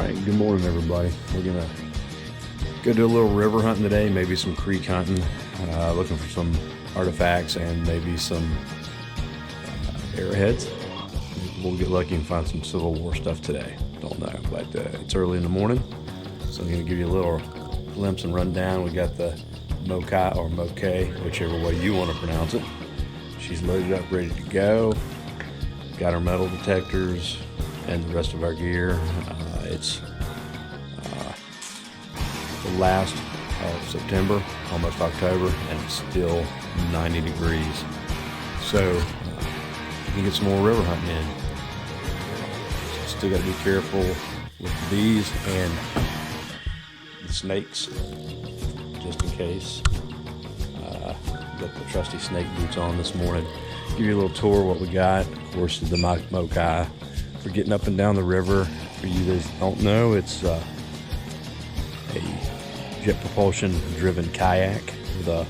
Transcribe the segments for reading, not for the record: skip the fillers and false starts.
Alright, good morning everybody. We're gonna go do a little river hunting today, maybe some creek hunting, looking for some artifacts and maybe some arrowheads. We'll get lucky and find some Civil War stuff today. Don't know, but it's early in the morning, so I'm gonna give you a little glimpse and rundown. We got the Mokai or Mokai, whichever way you want to pronounce it. She's loaded up, ready to go. Got our metal detectors and the rest of our gear. It's the last of September, almost October, and it's still 90 degrees. So you can get some more river hunting in. Still got to be careful with the bees and the snakes, just in case. Got the trusty snake boots on this morning. Give you a little tour of what we got. Of course, the Mokai for getting up and down the river. For you that don't know, it's a jet propulsion driven kayak with a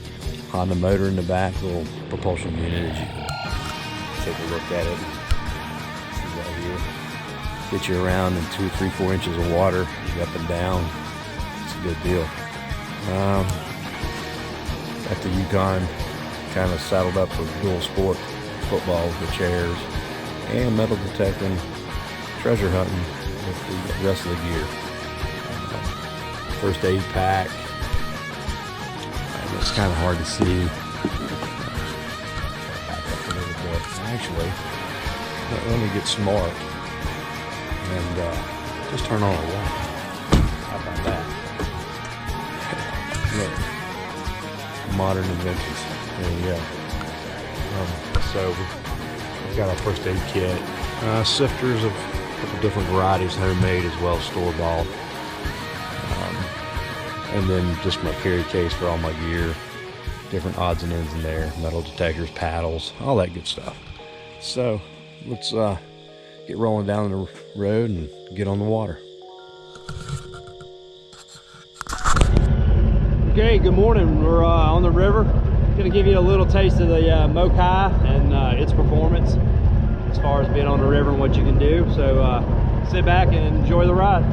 Honda motor in the back, little propulsion unit. As you can take a look at it, see right here. Get you around in 2, 3, 4 inches of water, up and down. It's a good deal. Got the Yukon kind of saddled up for dual sport, football with the chairs, and metal detecting, treasure hunting with the rest of the gear. First aid pack, and it's kind of hard to see. Back up a little bit. Actually, let me get smart and just turn on a light. How about that? Look. Modern inventions. There you go. So we've got our first aid kit, sifters of a couple different varieties, homemade as well as store-bought, and then just my carry case for all my gear, different odds and ends in there, metal detectors, paddles, all that good stuff. So let's get rolling down the road and get on the water. Okay, good morning. We're on the river. Gonna give you a little taste of the Mokai and its performance as far as being on the river and what you can do. So sit back and enjoy the ride.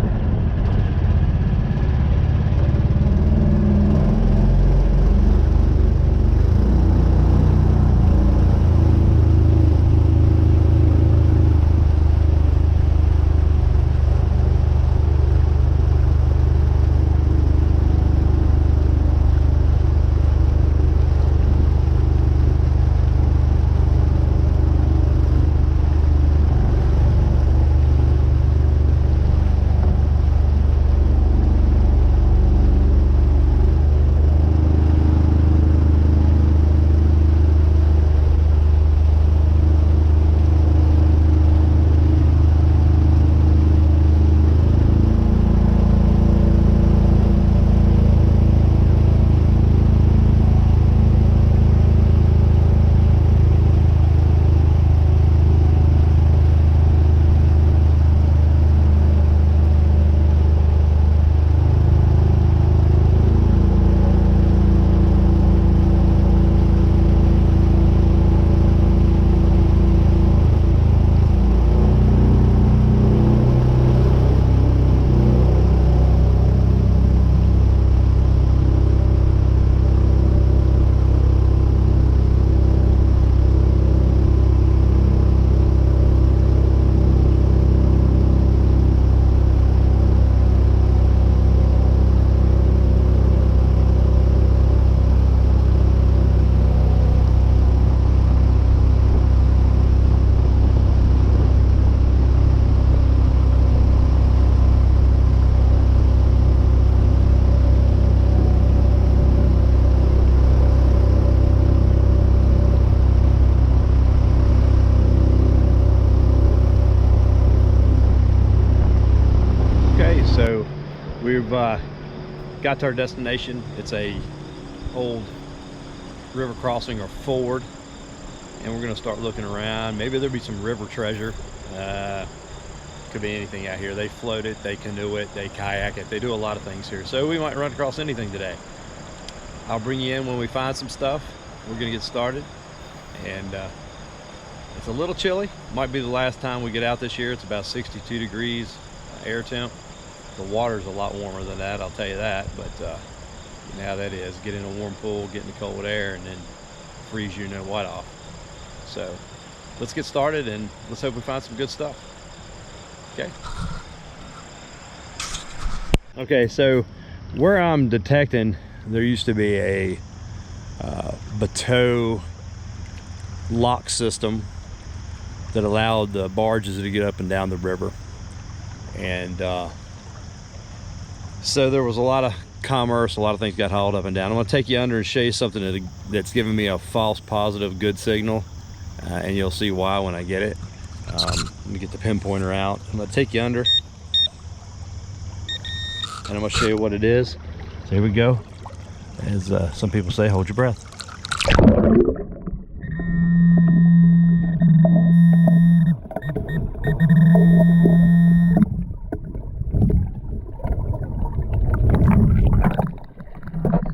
So we've got to our destination. It's a old river crossing or ford, and we're going to start looking around. Maybe there'll be some river treasure. Could be anything out here. They float it, they canoe it, they kayak it, they do a lot of things here. So we might run across anything today. I'll bring you in when we find some stuff. We're going to get started, and it's a little chilly. Might be the last time we get out this year. It's about 62 degrees air temp. The water's a lot warmer than that, I'll tell you that, but you know how that is. Get in a warm pool, get in the cold air, and then freeze you know what off. So let's get started and let's hope we find some good stuff. Okay. Okay, so where I'm detecting, there used to be a bateau lock system that allowed the barges to get up and down the river. And so there was a lot of commerce, a lot of things got hauled up and down. I'm going to take you under and show you something that's giving me a false positive good signal, and you'll see why when I get it. Let me get the pinpointer out. I'm going to take you under and I'm going to show you what it is. So here we go. As some people say, hold your breath.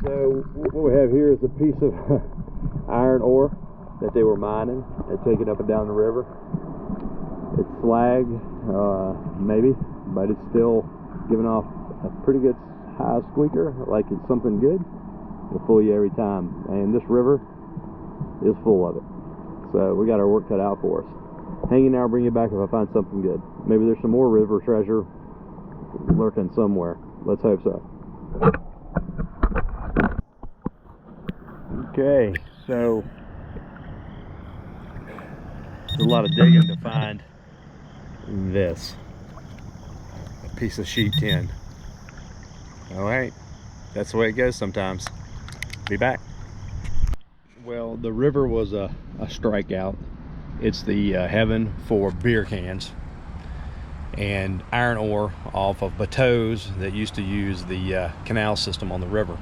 So what we have here is a piece of iron ore that they were mining and taking up and down the river. It's slag, maybe, but it's still giving off a pretty good high squeaker, like it's something good. It'll fool you every time, and this river is full of it. So we got our work cut out for us. Hang in there, I'll bring you back if I find something good. Maybe there's some more river treasure lurking somewhere. Let's hope so. Okay, so there's a lot of digging to find this, a piece of sheet tin. All right, that's the way it goes sometimes. Be back. Well, the river was a strikeout. It's the heaven for beer cans and iron ore off of bateaus that used to use the canal system on the river.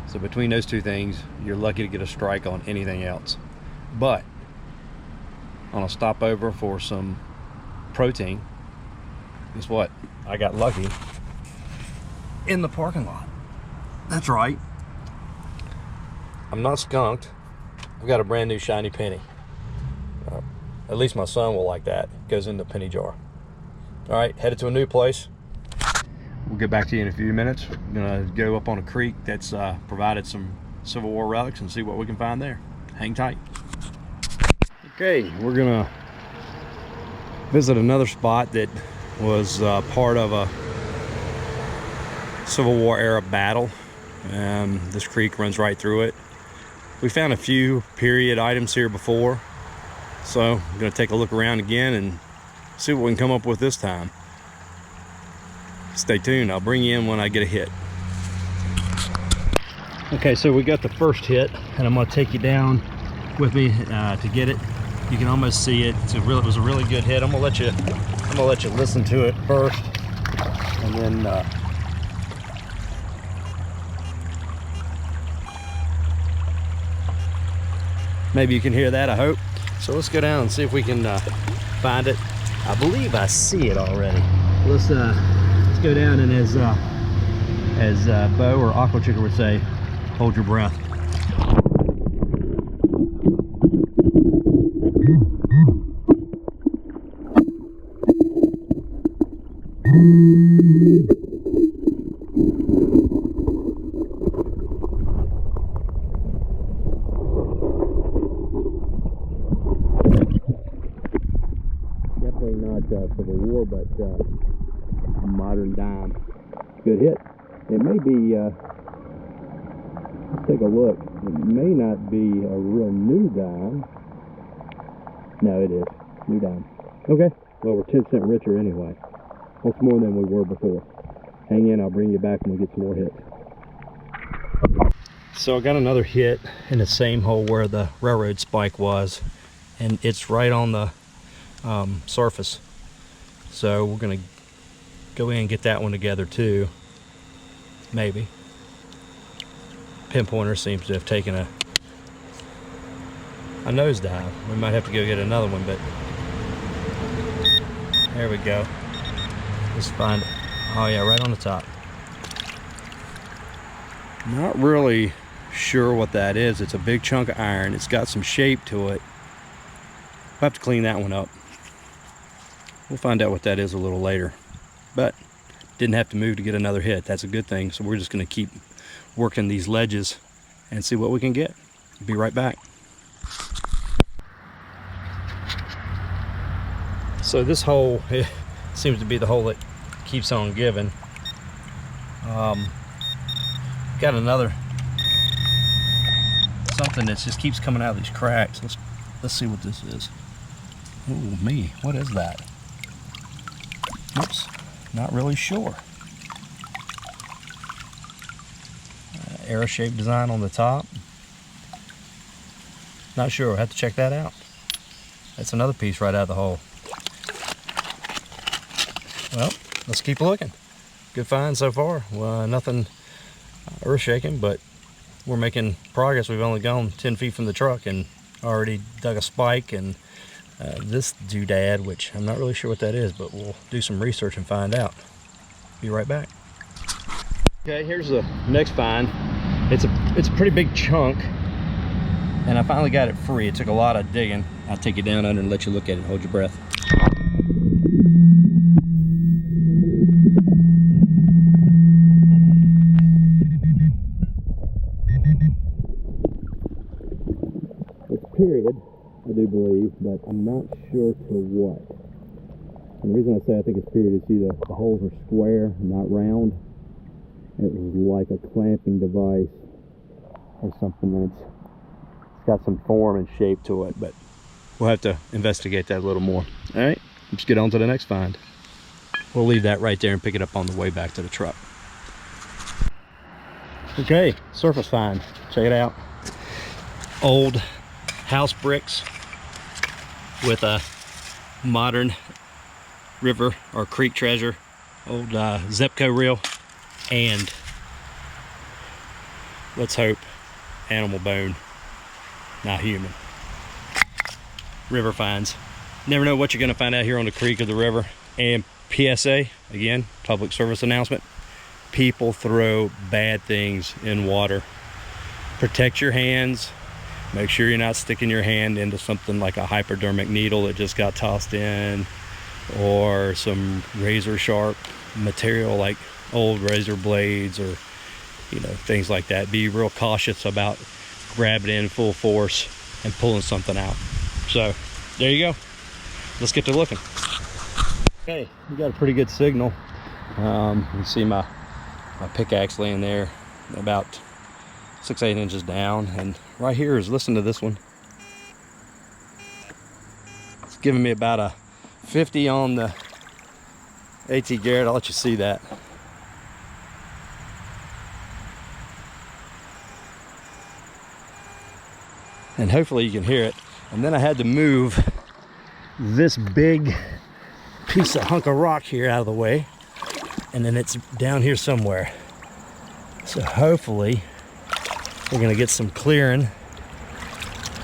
So between those two things, you're lucky to get a strike on anything else. But on a stopover for some protein, guess what? I got lucky in the parking lot. That's right. I'm not skunked. I've got a brand new shiny penny. At least my son will like that. It goes in the penny jar. All right, headed to a new place. We'll get back to you in a few minutes. We're gonna go up on a creek that's provided some Civil War relics and see what we can find there. Hang tight. Okay, we're gonna visit another spot that was part of a Civil War era battle. This creek runs right through it. We found a few period items here before, so I'm going to take a look around again and see what we can come up with this time. Stay tuned, I'll bring you in when I get a hit. Okay, so we got the first hit, and I'm going to take you down with me to get it. You can almost see it. It was a really good hit. I'm gonna let you listen to it first, and then maybe you can hear that, I hope. So let's go down and see if we can find it. I believe I see it already. Let's go down, and as Bo or Aqua Chicken would say, hold your breath. Definitely not Civil War, but a modern dime. Good hit. It may be, let's take a look. It may not be a real new dime. No, it is. New dime. Okay. Well, we're 10 cents richer anyway. That's more than we were before. Hang in, I'll bring you back when we get some more hits. So I got another hit in the same hole where the railroad spike was, and it's right on the surface. So we're gonna go in and get that one together too. Maybe. Pinpointer seems to have taken a nosedive. We might have to go get another one, but there we go. Let's find it. Oh yeah, right on the top. Not really sure what that is. It's a big chunk of iron. It's got some shape to it. I'll have to clean that one up. We'll find out what that is a little later. But didn't have to move to get another hit. That's a good thing. So we're just going to keep working these ledges and see what we can get. Be right back. So this hole, it seems to be the hole that keeps on giving. Got another something that just keeps coming out of these cracks. Let's see what this is. Ooh, me, what is that? Oops, not really sure. Arrow-shaped design on the top. Not sure, we'll have to check that out. That's another piece right out of the hole. Well, let's keep looking. Good find so far. Well, nothing earth-shaking, but we're making progress. We've only gone 10 feet from the truck and already dug a spike and this doodad, which I'm not really sure what that is, but we'll do some research and find out. Be right back. Okay, here's the next find. It's a pretty big chunk, and I finally got it free. It took a lot of digging. I'll take it down under and let you look at it. Hold your breath. It's period, I do believe, but I'm not sure to what. And the reason I say I think it's period is see the holes are square, not round. It was like a clamping device or something that's got some form and shape to it, but we'll have to investigate that a little more. All right, let's get on to the next find. We'll leave that right there and pick it up on the way back to the truck. Okay, surface find. Check it out. Old house bricks with a modern river or creek treasure, old Zepco reel, and let's hope animal bone, not human. River finds. Never know what you're going to find out here on the creek or the river. And PSA, again, public service announcement, people throw bad things in water. Protect your hands. Make sure you're not sticking your hand into something like a hypodermic needle that just got tossed in, or some razor sharp material like old razor blades, or things like that. Be real cautious about grabbing in full force and pulling something out. So there you go. Let's get to looking. Okay, we got a pretty good signal. You can see my pickaxe laying there about 6-8 inches down, and right here is, listen to this one. It's giving me about a 50 on the AT Garrett. I'll let you see that. And hopefully you can hear it. And then I had to move this big piece of hunk of rock here out of the way, and then it's down here somewhere. So hopefully we're gonna get some clearing.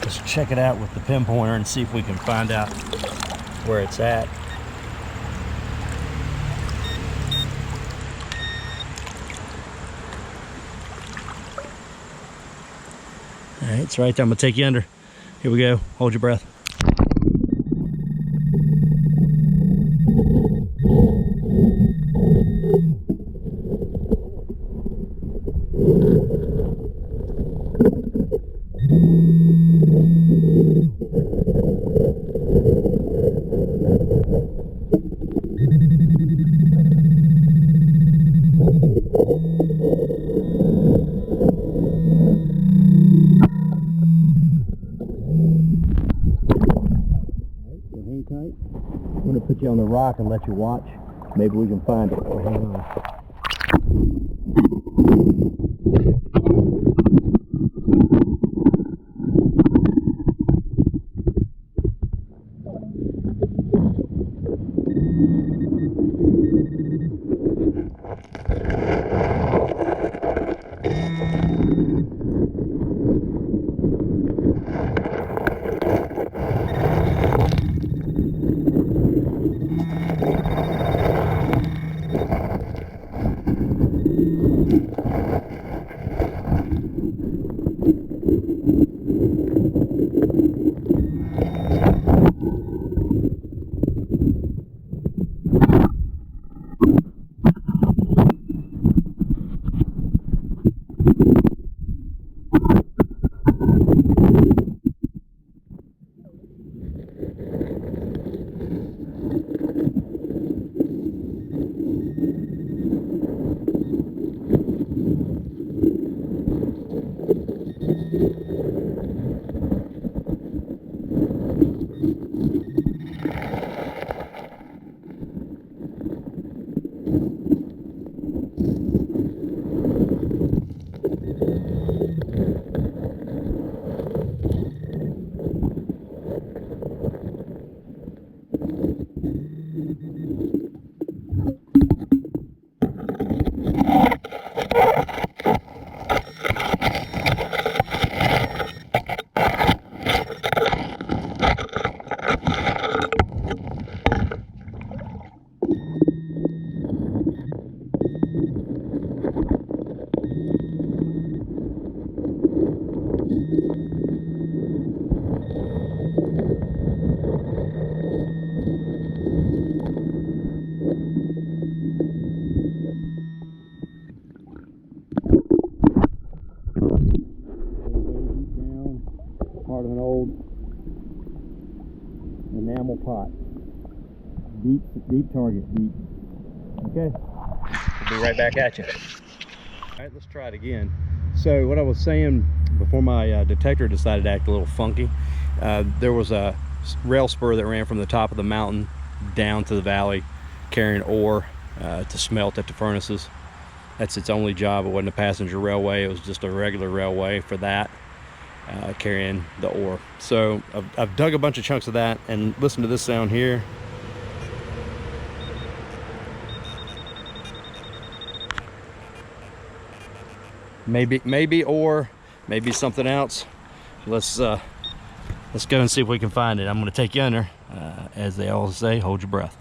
Let's check it out with the pinpointer and see if we can find out where it's at. All right, it's right there. I'm gonna take you under. Here we go. Hold your breath. I'm going to put you on the rock and let you watch. Maybe we can find it. Oh, hang on. enamel pot. Deep target, deep. Okay, we'll be right back at you. All right, let's try it again. So what I was saying before my detector decided to act a little funky, there was a rail spur that ran from the top of the mountain down to the valley carrying ore to smelt at the furnaces. That's its only job. It wasn't a passenger railway, it was just a regular railway for that, carrying the ore. So I've dug a bunch of chunks of that, and listen to this sound here. Maybe ore, maybe something else. Let's go and see if we can find it. I'm going to take you under, as they always say, hold your breath.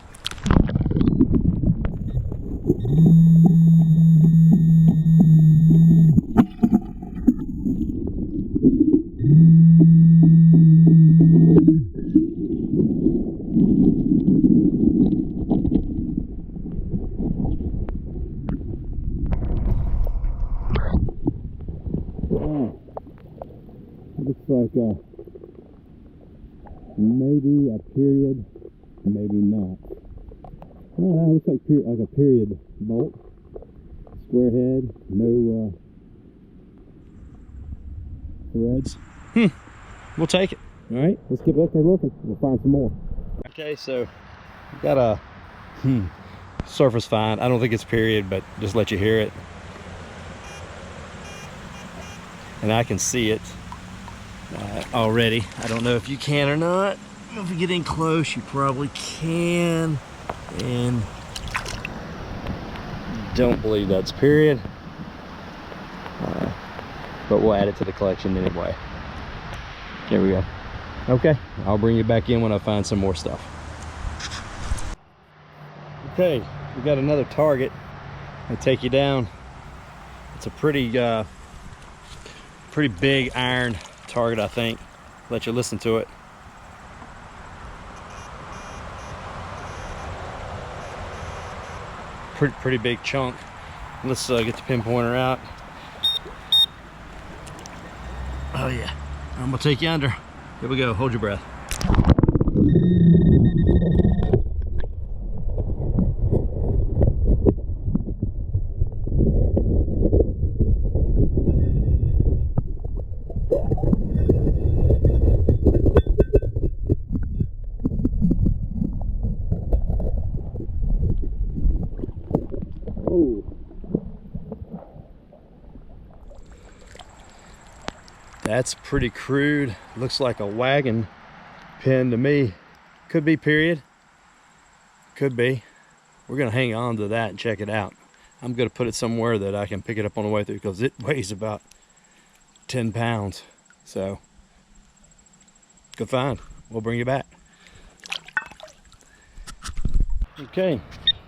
Looks like maybe a period, maybe not. Looks like a period bolt. Square head, no threads. We'll take it. All right, let's get back there looking. We'll find some more. Okay, so we've got a surface find. I don't think it's period, but just let you hear it. And I can see it already. I don't know if you can or not. If you get in close, you probably can. And don't believe that's period. But we'll add it to the collection anyway. There we go. Okay, I'll bring you back in when I find some more stuff. Okay, we got another target. I'll take you down. It's a pretty big iron target, I think. Let you listen to it. Pretty big chunk. Let's get the pinpointer out. Oh yeah, I'm gonna take you under. Here we go, hold your breath. Oh. That's pretty crude. Looks like a wagon pin to me. Could be period. Could be. We're gonna hang on to that and check it out. I'm gonna put it somewhere that I can pick it up on the way through because it weighs about 10 pounds. So, good find. We'll bring you back. Okay,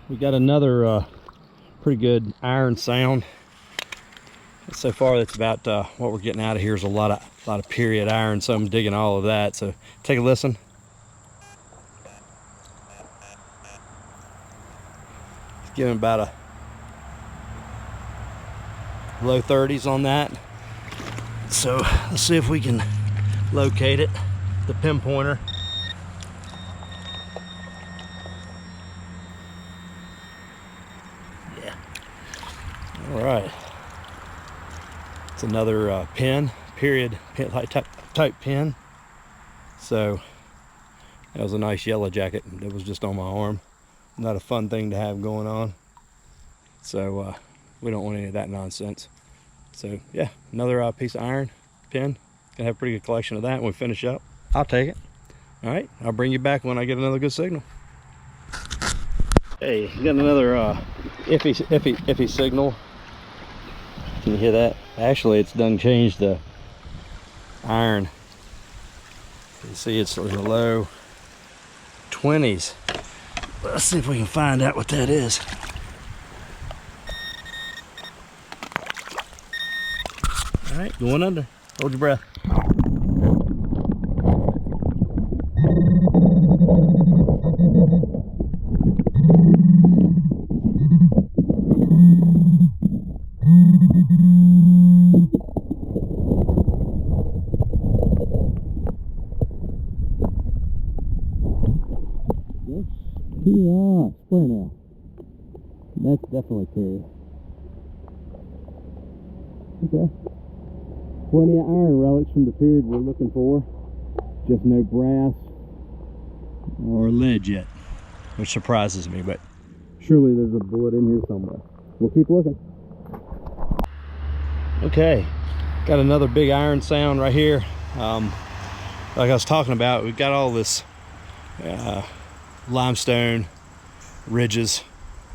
we got another pretty good iron sound. So far, that's about what we're getting out of here is a lot of period iron. So I'm digging all of that. So take a listen. It's giving about a low 30s on that. So let's see if we can locate it. The pinpointer. Yeah. All right. Another pin, period, pin, type pin. So that was a nice yellow jacket that was just on my arm. Not a fun thing to have going on. So we don't want any of that nonsense. So yeah, another piece of iron pin. Gonna have a pretty good collection of that when we finish up. I'll take it. All right, I'll bring you back when I get another good signal. Hey, got another iffy signal. Can you hear that? Actually, it's done changed the iron. You see it's in the low 20s. Let's see if we can find out what that is. All right, going under. Hold your breath. Yeah, square now. That's definitely period. Okay. Plenty of iron relics from the period we're looking for. Just no brass or lead yet, which surprises me, but surely there's a bullet in here somewhere. We'll keep looking. Okay, got another big iron sound right here. Like I was talking about, we've got all this limestone ridges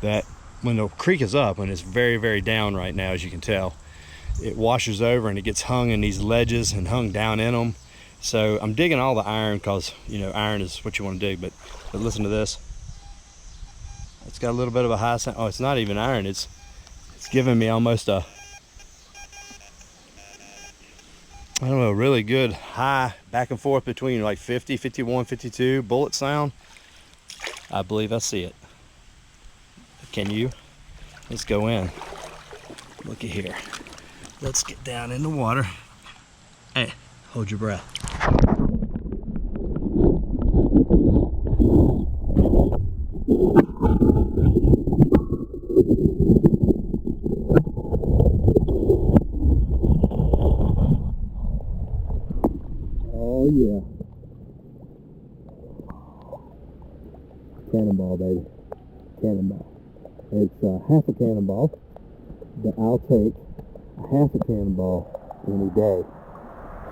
that when the creek is up, when it's very, very down right now, as you can tell, it washes over and it gets hung in these ledges and hung down in them. So I'm digging all the iron because, you know, iron is what you want to dig, but listen to this. It's got a little bit of a high sound. Oh, it's not even iron. It's giving me almost a, I don't know, really good high back and forth between like 50, 51, 52 bullet sound. I believe I see it. Can you? Let's go in. Look at here. Let's get down in the water. Hey, hold your breath. Oh yeah. Cannonball, baby. Cannonball. It's half a cannonball, but I'll take a half a cannonball any day.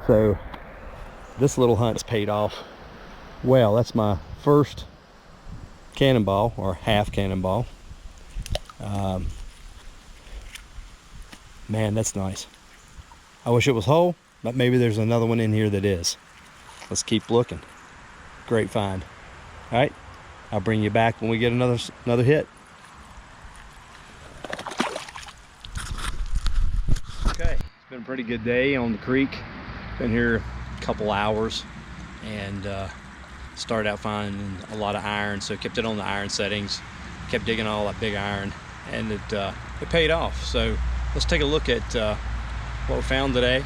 So this little hunt's paid off well. That's my first cannonball, or half cannonball. Man, that's nice. I wish it was whole, but maybe there's another one in here that is. Let's keep looking. Great find. All right, I'll bring you back when we get another hit. Okay, it's been a pretty good day on the creek. Been here a couple hours and started out finding a lot of iron, so kept it on the iron settings, kept digging all that big iron, and it paid off. So let's take a look at what we found today.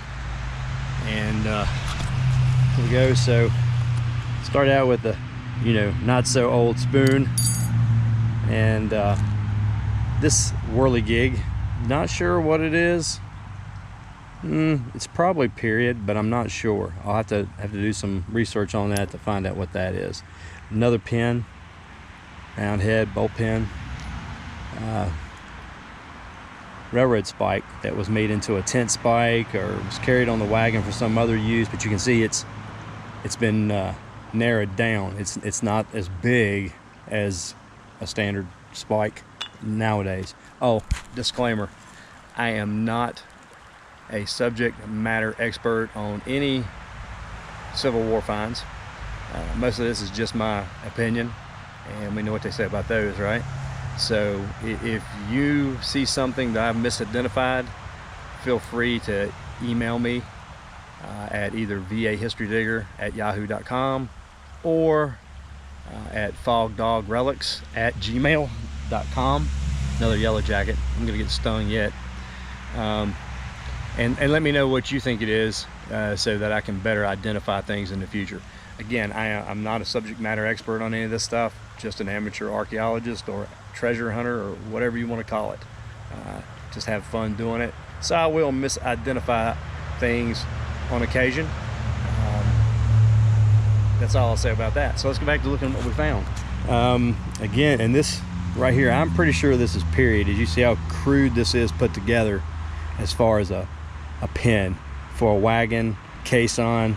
And here we go. So started out with the, you know, not so old spoon, and this whirligig, not sure what it is. It's probably period, but I'm not sure. I'll have to do some research on that to find out what that is. Another pin, round head, bolt pin, railroad spike that was made into a tent spike or was carried on the wagon for some other use, but you can see it's been narrowed down. It's not as big as a standard spike nowadays. Oh, disclaimer, I am not a subject matter expert on any Civil War finds. Most of this is just my opinion, and we know what they say about those, right? So if you see something that I've misidentified, feel free to email me at either vahistorydigger@yahoo.com or at fogdogrelics@gmail.com. Another yellow jacket. I'm gonna get stung yet. And let me know what you think it is, so that I can better identify things in the future. Again, I'm not a subject matter expert on any of this stuff, just an amateur archaeologist or treasure hunter or whatever you want to call it. Just have fun doing it. So I will misidentify things on occasion. That's all I'll say about that. So let's go back to looking at what we found. Again, and this right here, I'm pretty sure this is period. As you see how crude this is put together as far as a pin for a wagon, caisson.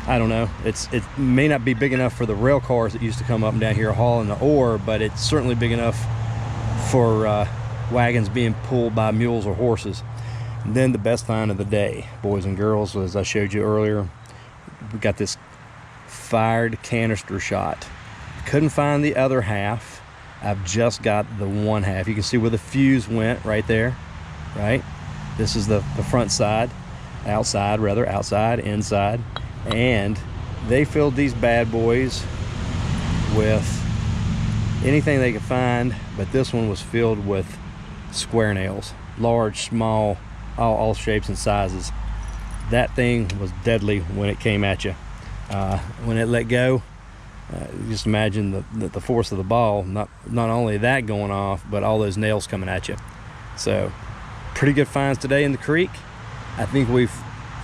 I don't know. It may not be big enough for the rail cars that used to come up and down here hauling the ore, but it's certainly big enough for wagons being pulled by mules or horses. And then the best find of the day, boys and girls, as I showed you earlier, we got this fired canister shot. Couldn't find the other half. I've just got the one half. You can see where the fuse went right there, right? This is the front side, outside, inside. And they filled these bad boys with anything they could find, but this one was filled with square nails, large, small, all shapes and sizes. That thing was deadly when it came at you. When it let go, just imagine the force of the ball, not only that going off, but all those nails coming at you. So pretty good finds today in the creek. I think we've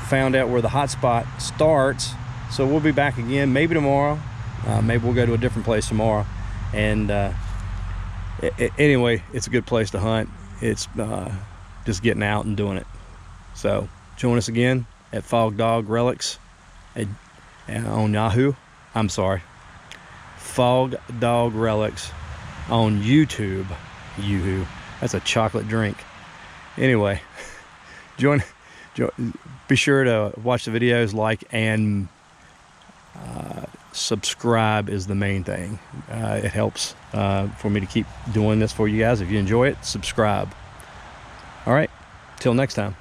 found out where the hot spot starts, so we'll be back again maybe tomorrow. Maybe we'll go to a different place tomorrow. And anyway, it's a good place to hunt. It's just getting out and doing it. So join us again at Fog Dog Relics on Yahoo. I'm sorry, Fog Dog Relics on YouTube. That's a chocolate drink. Anyway, be sure to watch the videos, like, and subscribe is the main thing. It helps for me to keep doing this for you guys. If you enjoy it, subscribe. All right, till next time.